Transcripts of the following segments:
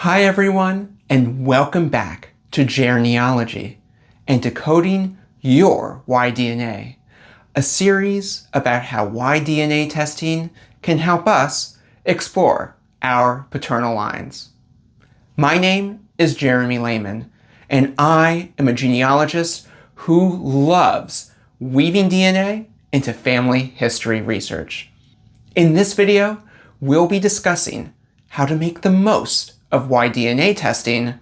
Hi everyone, and welcome back to Genealogy and Decoding Your Y-DNA, a series about how Y-DNA testing can help us explore our paternal lines. My name is Jeremy Lehman, and I am a genealogist who loves weaving DNA into family history research. In this video, we'll be discussing how to make the most of Y-DNA testing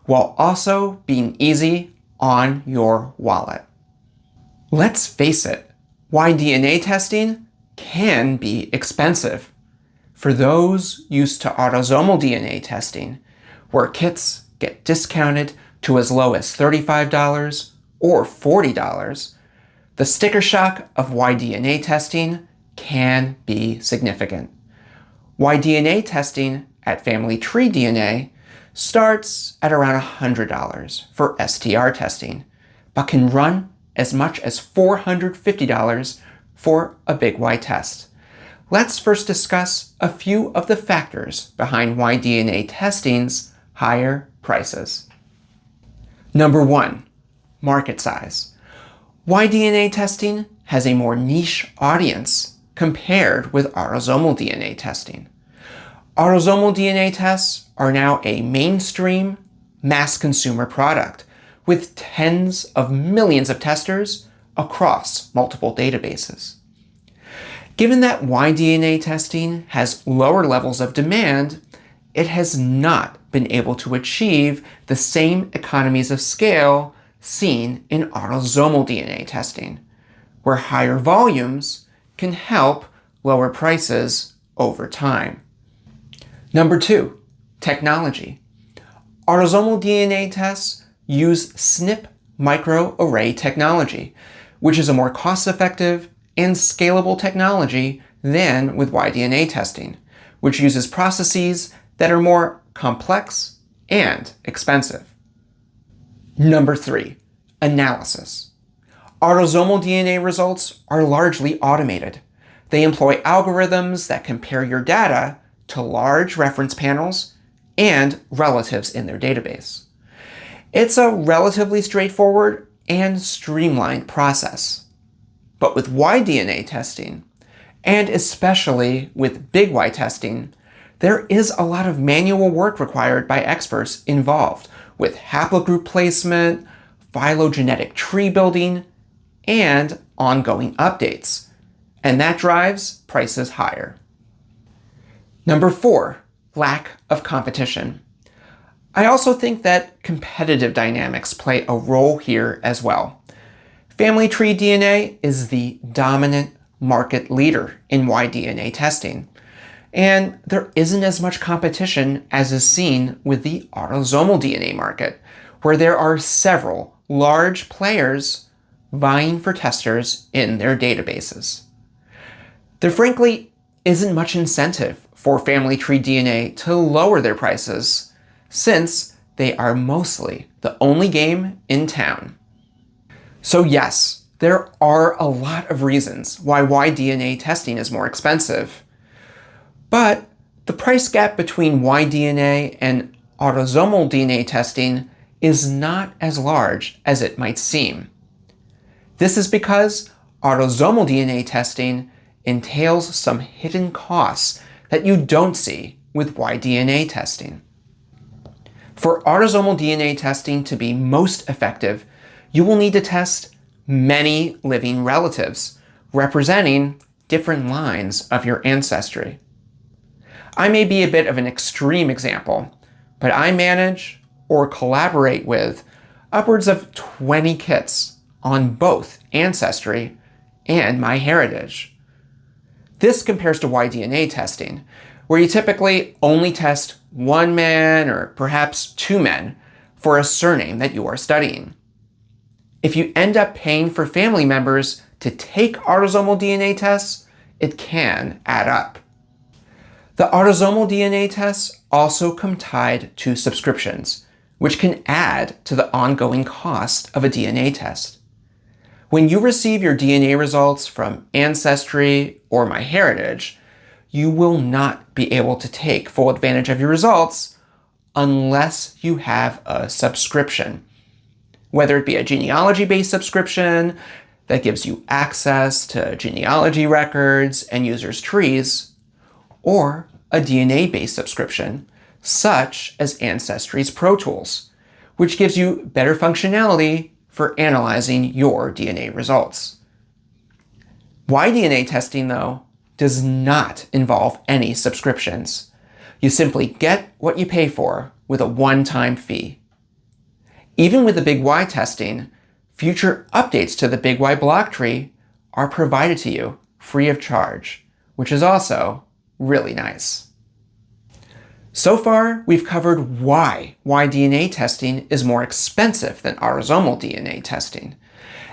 while also being easy on your wallet. Let's face it, Y-DNA testing can be expensive. For those used to autosomal DNA testing, where kits get discounted to as low as $35 or $40, the sticker shock of Y-DNA testing can be significant. Y-DNA testing at Family Tree DNA starts at around $100 for STR testing, but can run as much as $450 for a big Y test. Let's first discuss a few of the factors behind Y-DNA testing's higher prices. Number 1, market size. Y-DNA testing has a more niche audience compared with autosomal DNA testing. Autosomal DNA tests are now a mainstream, mass consumer product with tens of millions of testers across multiple databases. Given that Y-DNA testing has lower levels of demand, it has not been able to achieve the same economies of scale seen in autosomal DNA testing, where higher volumes can help lower prices over time. Number 2, technology. Autosomal DNA tests use SNP microarray technology, which is a more cost-effective and scalable technology than with Y-DNA testing, which uses processes that are more complex and expensive. Number 3, analysis. Autosomal DNA results are largely automated. They employ algorithms that compare your data to large reference panels and relatives in their database. It's a relatively straightforward and streamlined process. But with Y-DNA testing, and especially with big Y testing, there is a lot of manual work required by experts involved with haplogroup placement, phylogenetic tree building, and ongoing updates. And that drives prices higher. Number 4, lack of competition. I also think that competitive dynamics play a role here as well. Family Tree DNA is the dominant market leader in Y-DNA testing, and there isn't as much competition as is seen with the autosomal DNA market, where there are several large players vying for testers in their databases. There frankly isn't much incentive for Family Tree DNA to lower their prices, since they are mostly the only game in town. So yes, there are a lot of reasons why Y-DNA testing is more expensive, but the price gap between Y-DNA and autosomal DNA testing is not as large as it might seem. This is because autosomal DNA testing entails some hidden costs that you don't see with Y-DNA testing. For autosomal DNA testing to be most effective, you will need to test many living relatives, representing different lines of your ancestry. I may be a bit of an extreme example, but I manage or collaborate with upwards of 20 kits on both Ancestry and MyHeritage. This compares to Y-DNA testing, where you typically only test one man or perhaps two men for a surname that you are studying. If you end up paying for family members to take autosomal DNA tests, it can add up. The autosomal DNA tests also come tied to subscriptions, which can add to the ongoing cost of a DNA test. When you receive your DNA results from Ancestry or MyHeritage, you will not be able to take full advantage of your results unless you have a subscription. Whether it be a genealogy-based subscription that gives you access to genealogy records and users' trees, or a DNA-based subscription, such as Ancestry's Pro Tools, which gives you better functionality for analyzing your DNA results. YDNA testing, though, does not involve any subscriptions. You simply get what you pay for with a one-time fee. Even with the Big Y testing, future updates to the Big Y block tree are provided to you free of charge, which is also really nice. So far, we've covered why YDNA testing is more expensive than autosomal DNA testing,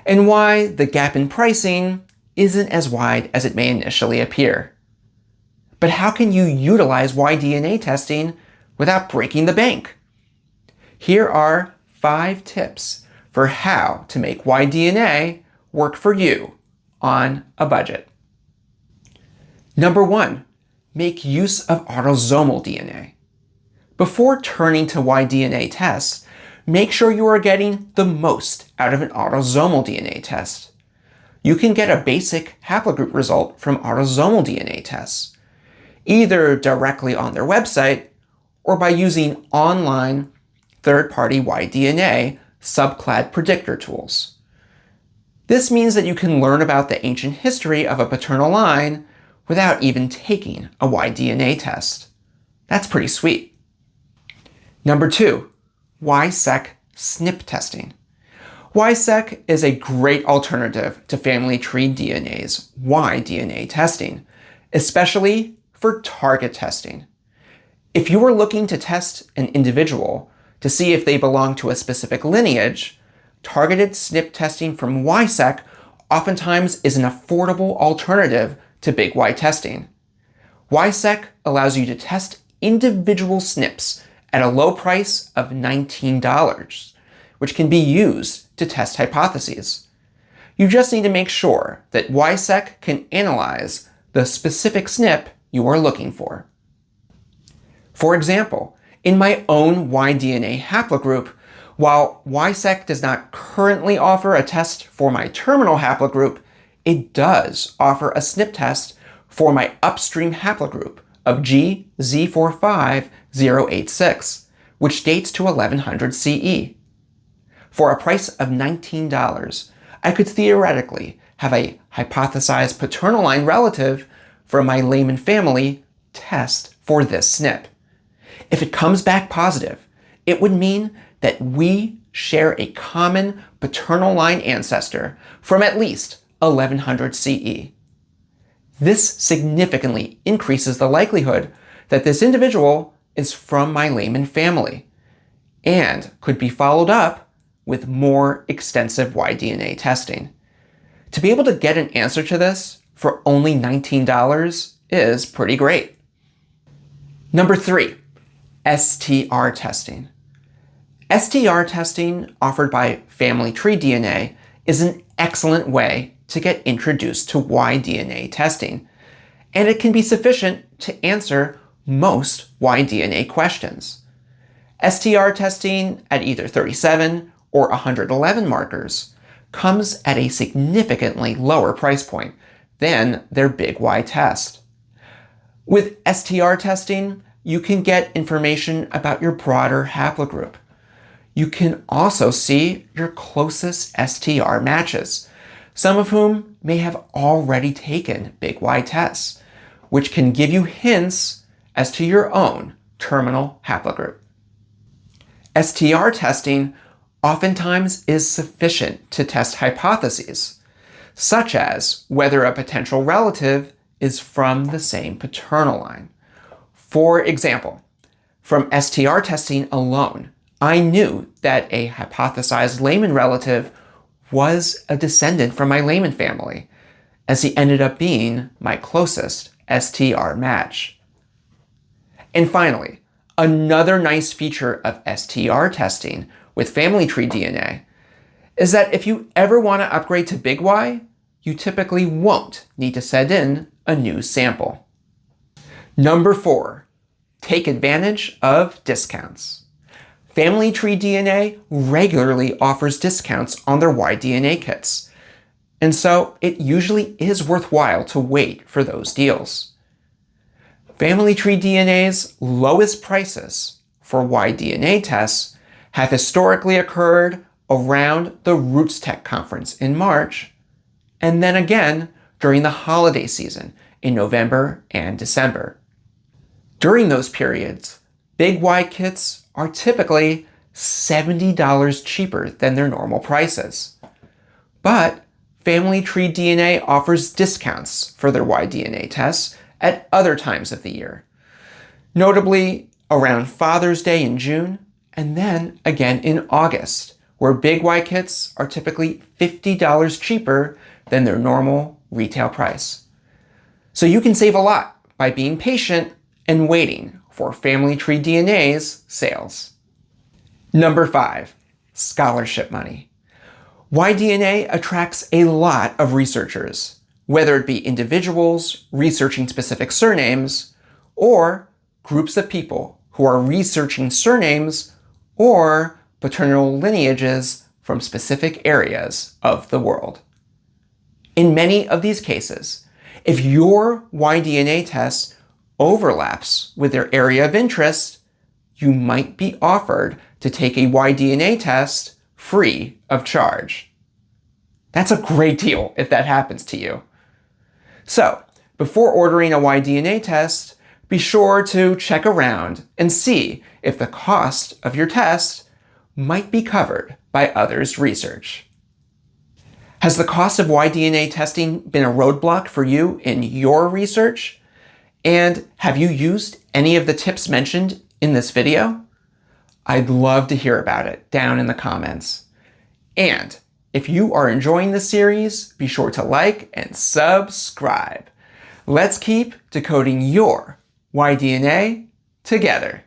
and why the gap in pricing isn't as wide as it may initially appear. But how can you utilize YDNA testing without breaking the bank? Here are 5 tips for how to make YDNA work for you on a budget. Number 1, make use of autosomal DNA. Before turning to YDNA tests, make sure you are getting the most out of an autosomal DNA test. You can get a basic haplogroup result from autosomal DNA tests, either directly on their website or by using online third-party YDNA subclad predictor tools. This means that you can learn about the ancient history of a paternal line without even taking a YDNA test. That's pretty sweet. Number 2, Y-seq SNP testing. Y-seq is a great alternative to family tree DNA's YDNA testing, especially for target testing. If you are looking to test an individual to see if they belong to a specific lineage, targeted SNP testing from Y-seq oftentimes is an affordable alternative to Big Y testing. Y-seq allows you to test individual SNPs at a low price of $19, which can be used to test hypotheses. You just need to make sure that Y-seq can analyze the specific SNP you are looking for. For example, in my own YDNA haplogroup, while Y-seq does not currently offer a test for my terminal haplogroup, it does offer a SNP test for my upstream haplogroup of GZ45086, which dates to 1100 CE. For a price of $19, I could theoretically have a hypothesized paternal line relative from my Lehman family test for this SNP. If it comes back positive, it would mean that we share a common paternal line ancestor from at least 1100 CE. This significantly increases the likelihood that this individual is from my Lehman family and could be followed up with more extensive YDNA testing. To be able to get an answer to this for only $19 is pretty great. Number 3, STR testing. STR testing offered by Family Tree DNA is an excellent way to get introduced to YDNA testing, and it can be sufficient to answer most YDNA questions. STR testing at either 37 or 111 markers comes at a significantly lower price point than their Big Y test. With STR testing, you can get information about your broader haplogroup. You can also see your closest STR matches, some of whom may have already taken Big Y tests, which can give you hints as to your own terminal haplogroup. STR testing oftentimes is sufficient to test hypotheses, such as whether a potential relative is from the same paternal line. For example, from STR testing alone, I knew that a hypothesized Lehman relative was a descendant from my Lehman family, as he ended up being my closest STR match. And finally, another nice feature of STR testing with Family Tree DNA is that if you ever want to upgrade to Big Y, you typically won't need to send in a new sample. Number 4, take advantage of discounts. Family Tree DNA regularly offers discounts on their Y-DNA kits, and so it usually is worthwhile to wait for those deals. Family Tree DNA's lowest prices for Y-DNA tests have historically occurred around the Roots Tech conference in March, and then again during the holiday season in November and December. During those periods, Big Y kits are typically $70 cheaper than their normal prices. But Family Tree DNA offers discounts for their Y-DNA tests at other times of the year, notably around Father's Day in June, and then again in August, where Big Y kits are typically $50 cheaper than their normal retail price. So you can save a lot by being patient and waiting for Family Tree DNA's sales. Number 5, scholarship money. YDNA attracts a lot of researchers, whether it be individuals researching specific surnames or groups of people who are researching surnames or paternal lineages from specific areas of the world. In many of these cases, if your Y-DNA test overlaps with their area of interest, you might be offered to take a Y-DNA test free of charge. That's a great deal if that happens to you. So, before ordering a Y-DNA test, be sure to check around and see if the cost of your test might be covered by others' research. Has the cost of Y-DNA testing been a roadblock for you in your research? And have you used any of the tips mentioned in this video? I'd love to hear about it down in the comments. And if you are enjoying the series, be sure to like and subscribe. Let's keep decoding your Y-DNA together.